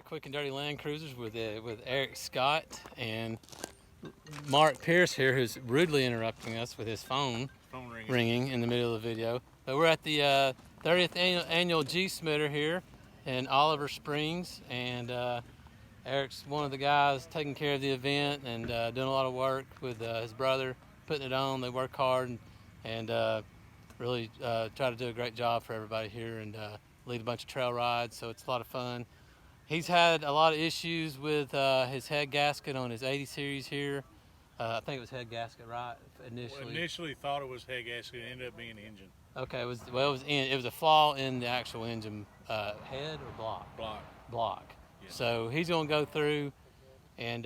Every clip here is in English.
Quick and Dirty Land Cruisers with Eric Scott and Mark Pierce here, who's rudely interrupting us with his phone ringing in the middle of the video. But we're at the 30th annual G-Smitter here in Oliver Springs, and Eric's one of the guys taking care of the event and doing a lot of work with his brother, putting it on. They work hard and really try to do a great job for everybody here and lead a bunch of trail rides, so it's a lot of fun. He's had a lot of issues with his head gasket on his 80 series here. I think it was head gasket, right? Initially. Well, initially thought it was head gasket. It ended up being engine. Okay, it was a flaw in the actual engine head or block. Block. Yeah. So he's going to go through and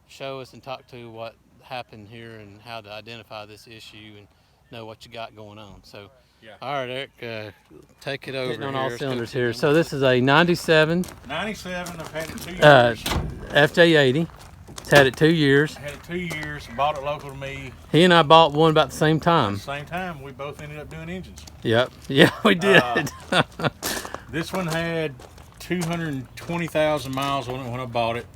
show us and talk to what happened here and how to identify this issue and know what you got going on. So. Yeah. All right, Eric, take it over. Getting on all cylinders here. So this is a 97. 97. I've had it 2 years. FJ80. It's had it 2 years. I had it 2 years. Bought it local to me. He and I bought one about the same time. At the same time, we both ended up doing engines. Yep. Yeah, we did. This one had 220,000 miles on it when I bought it.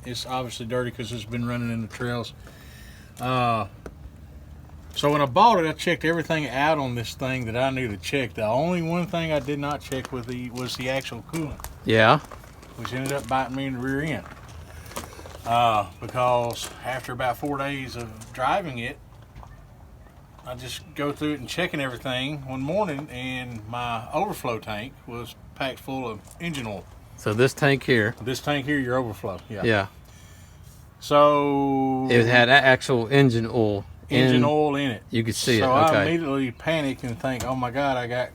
It's obviously dirty because it's been running in the trails. So when I bought it, I checked everything out on this thing that I knew to check. The only one thing I did not check was the actual coolant. Yeah. Which ended up biting me in the rear end. Because after about 4 days of driving it, I just go through it and checking everything one morning, and my overflow tank was packed full of engine oil. So this tank here. This tank here, your overflow. Yeah. Yeah. So it had actual engine oil. Oil in it. You could see it. So okay. I immediately panic and think, oh my God, I got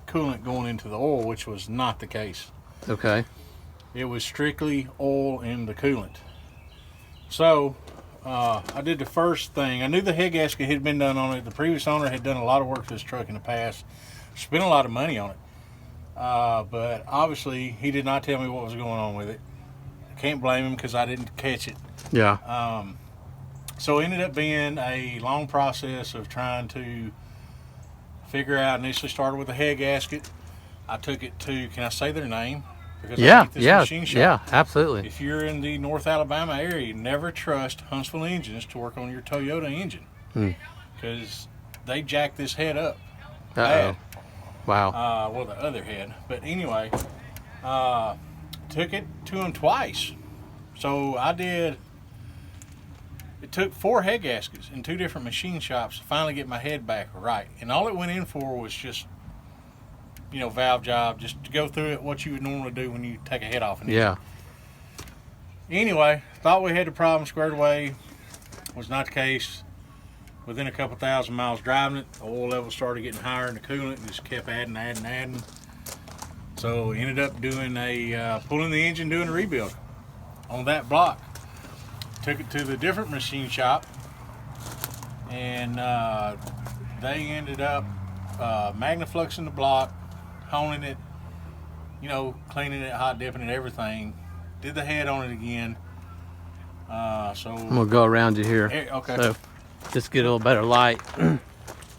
coolant going into the oil, which was not the case. Okay. It was strictly oil in the coolant. So I did the first thing. I knew the head gasket had been done on it. The previous owner had done a lot of work to this truck in the past, spent a lot of money on it. But obviously he did not tell me what was going on with it. I can't blame him because I didn't catch it. Yeah. So it ended up being a long process of trying to figure out. Initially started with a head gasket. I took it to, can I say their name? Because I hate this machine shop. Yeah, absolutely. If you're in the North Alabama area, never trust Huntsville Engines to work on your Toyota engine. Because they jack this head up. Bad. Wow. Well, the other head. But anyway, took it to them twice. So I did. It took 4 head gaskets in 2 different machine shops to finally get my head back right. And all it went in for was just, valve job, just to go through it, what you would normally do when you take a head off. Yeah. Anyway, thought we had the problem squared away. Was not the case. Within a couple thousand miles driving it, the oil level started getting higher in the coolant and just kept adding. So ended up doing pulling the engine, doing a rebuild on that block. Took it to the different machine shop, and they ended up magnafluxing the block, honing it, cleaning it, hot dipping it, everything. Did the head on it again. So I'm gonna go around you here. Okay. So just get a little better light.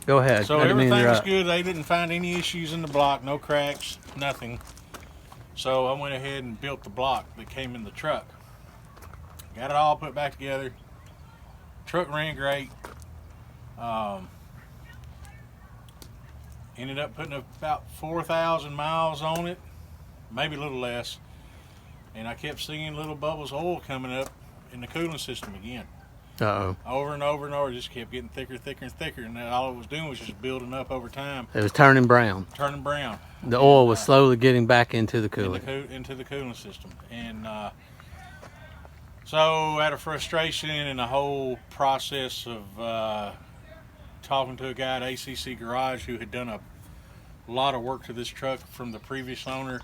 Go ahead. So everything was good. They didn't find any issues in the block, no cracks, nothing. So I went ahead and built the block that came in the truck. Got it all put back together. Truck ran great. Ended up putting about 4,000 miles on it, maybe a little less. And I kept seeing little bubbles of oil coming up in the cooling system again. Over and over and over, it just kept getting thicker and thicker. And all it was doing was just building up over time. It was turning brown. The oil was slowly getting back into the coolant. Into the cooling system. And so out of frustration and the whole process of talking to a guy at ACC Garage who had done a lot of work to this truck from the previous owner,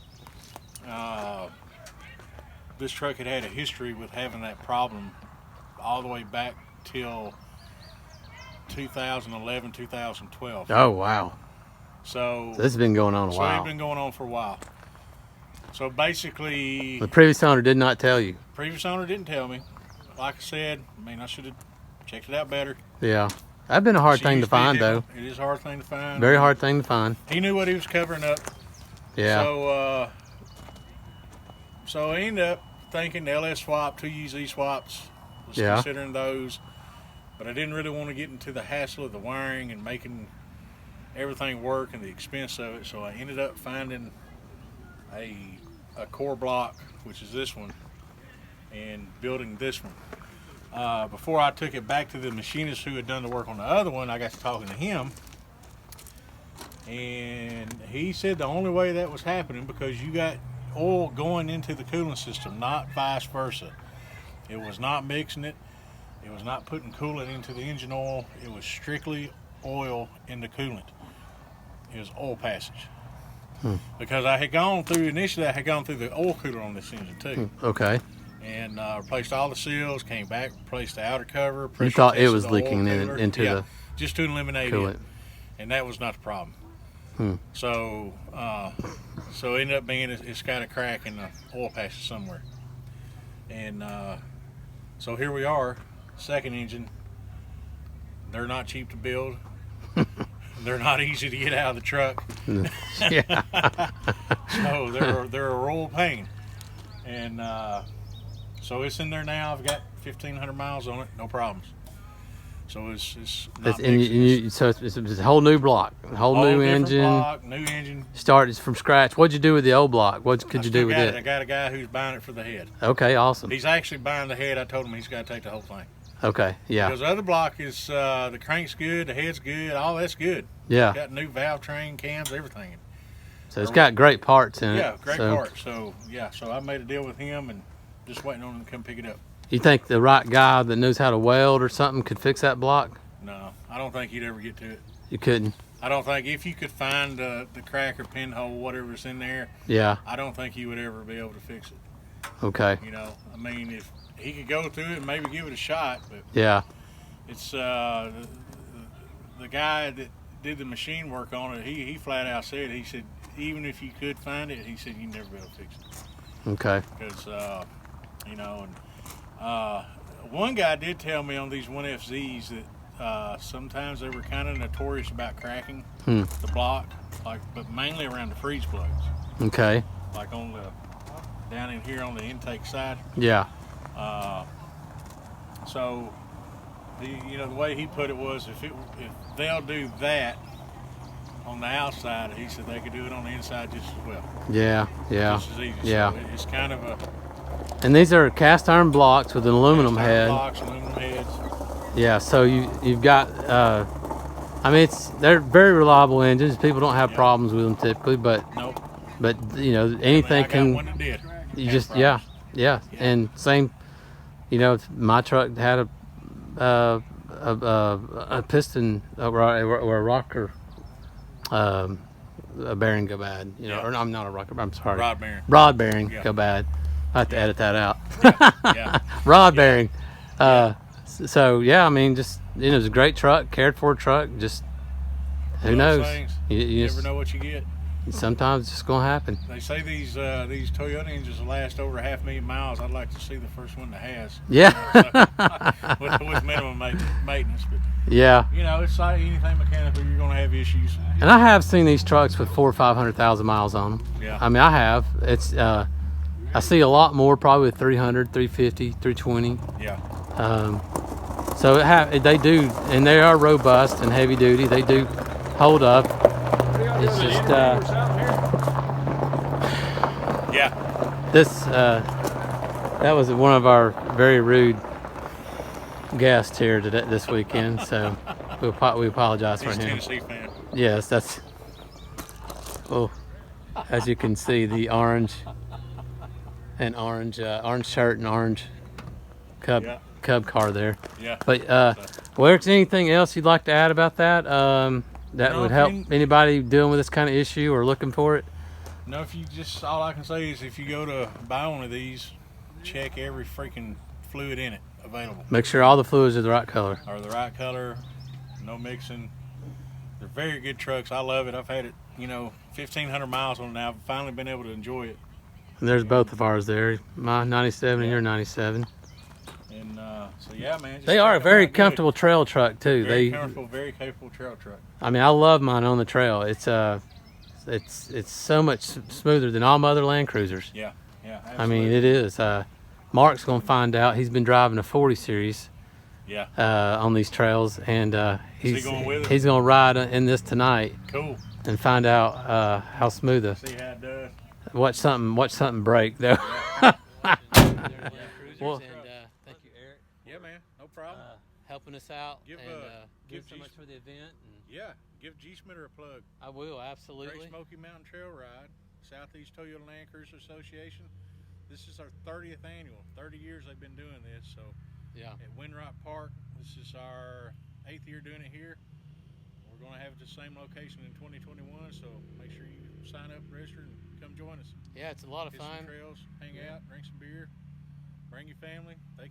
this truck had a history with having that problem all the way back till 2011, 2012. Oh, wow. So this has been going on a while. So it's been going on for a while. So basically, the previous owner did not tell you. Previous owner didn't tell me. Like I said, I should have checked it out better. Yeah. That'd been a hard thing to find, though. It is a hard thing to find. Very hard thing to find. He knew what he was covering up. Yeah. So so I ended up thinking the LS swap, 2UZ swaps, was Yeah. considering those, but I didn't really want to get into the hassle of the wiring and making everything work and the expense of it. So I ended up finding a core block, which is this one, and building this one. Before I took it back to the machinist who had done the work on the other one, I got to talking to him, and he said the only way that was happening because you got oil going into the cooling system, not vice versa. It was not mixing it. It was not putting coolant into the engine oil. It was strictly oil in the coolant. It was oil passage. Because I had gone through the oil cooler on this engine too. Okay. And replaced all the seals, came back, replaced the outer cover. You thought it tested was the leaking oil cooler. into the just to eliminate coolant. it. And that was not the problem. So it ended up being it's got a crack in the oil passage somewhere. And so here we are, second engine. They're not cheap to build. They're not easy to get out of the truck. Yeah. So they're a royal pain. And so it's in there now. I've got 1,500 miles on it, no problems. So it's not So it's a whole new block, a whole new engine. Block, new engine. Started from scratch. What'd you do with the old block? What could you do with it? I got a guy who's buying it for the head. Okay, awesome. He's actually buying the head. I told him he's got to take the whole thing. Okay, yeah. Because the other block is the crank's good, the head's good, all that's good. Yeah. Got new valve train, cams, everything. So it's got great parts in it. Yeah, great parts. So so I made a deal with him and just waiting on him to come pick it up. You think the right guy that knows how to weld or something could fix that block? No, I don't think he'd ever get to it. You couldn't? I don't think if you could find the crack or pinhole, whatever's in there. Yeah. I don't think he would ever be able to fix it. Okay. You know, I mean, if he could go through it and maybe give it a shot, but yeah, it's the guy that did the machine work on it. He flat out said, he said, even if you could find it, he said you'd never be able to fix it. Okay. Because you know, and one guy did tell me on these 1FZs that sometimes they were kind of notorious about cracking the block, but mainly around the freeze plugs. Okay. Like on the down in here on the intake side. Yeah. So the way he put it was if they'll do that on the outside, he said they could do it on the inside just as well. Yeah. Yeah. Just as easy. Yeah. So it's kind of a. And these are cast iron blocks with an aluminum cast iron head. Blocks, aluminum heads. Yeah. So you've got. I mean, they're very reliable engines. People don't have problems with them typically, but. Nope. But anything I got can. one that did. You just yeah, and same. My truck had a piston or a rocker, a bearing go bad. Or I'm not a rocker. I'm sorry. Rod bearing go bad. I have to edit that out. Yeah. Rod bearing. So I mean, just it was a great truck, cared for truck. Just who knows? You never know what you get. Sometimes it's just gonna happen. They say these Toyota engines will last over 500,000 miles. I'd like to see the first one that has. Yeah. With minimum maintenance, but yeah. It's like anything mechanical, you're gonna have issues. And I have seen these trucks with 400,000 or 500,000 miles on them. Yeah. I mean, I have. It's I see a lot more probably with 300, 350, 320. Yeah. So they do, and they are robust and heavy duty. They do hold up. It's just this that was one of our very rude guests here this weekend, so we apologize for him. Tennessee fan. Yes, that's as you can see, the orange shirt and orange cub car there. Yeah. But Eric, anything else you'd like to add about that? That would help anybody dealing with this kind of issue or looking for it? No, all I can say is if you go to buy one of these, check every freaking fluid in it available. Make sure all the fluids are the right color. No mixing. They're very good trucks. I love it. I've had it, 1,500 miles on it now. I've finally been able to enjoy it. And there's both of ours there, my 97 and your 97. And so yeah, man. They are a very comfortable trail truck too. Very comfortable, very capable trail truck. I mean, I love mine on the trail. It's so much smoother than all my other Land Cruisers. Yeah, Yeah, I mean, it is. Mark's gonna find out. He's been driving a 40 series. Yeah. On these trails, and he going with it? he's gonna ride in this tonight. Cool. And find out how smooth it. See how it does. Watch something break though. Well, thank you, Eric. Yeah, man, no problem. Helping us out Give so much for the event. Yeah, give G Smitter a plug. I will, absolutely. Great Smoky Mountain Trail Ride, Southeast Toyota Land Cruiser Association. This is our 30th annual. 30 years they've been doing this. So yeah, at Windrock Park, this is our 8th year doing it here. We're going to have it the same location in 2021. So make sure you sign up, register, and come join us. Yeah, it's a lot of Hit fun. Some trails, hang out, drink some beer. Bring your family. The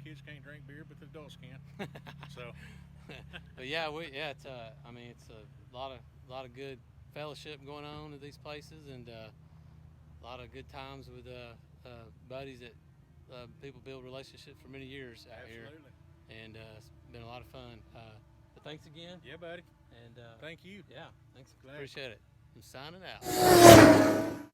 kids can't drink beer, but the adults can. So, but yeah, it's I mean, it's a lot of good fellowship going on at these places, and a lot of good times with buddies that people build relationships for many years out here. And it's been a lot of fun. But thanks again. Yeah, buddy. And thank you. Yeah, thanks. Glad. Appreciate it. I'm signing out.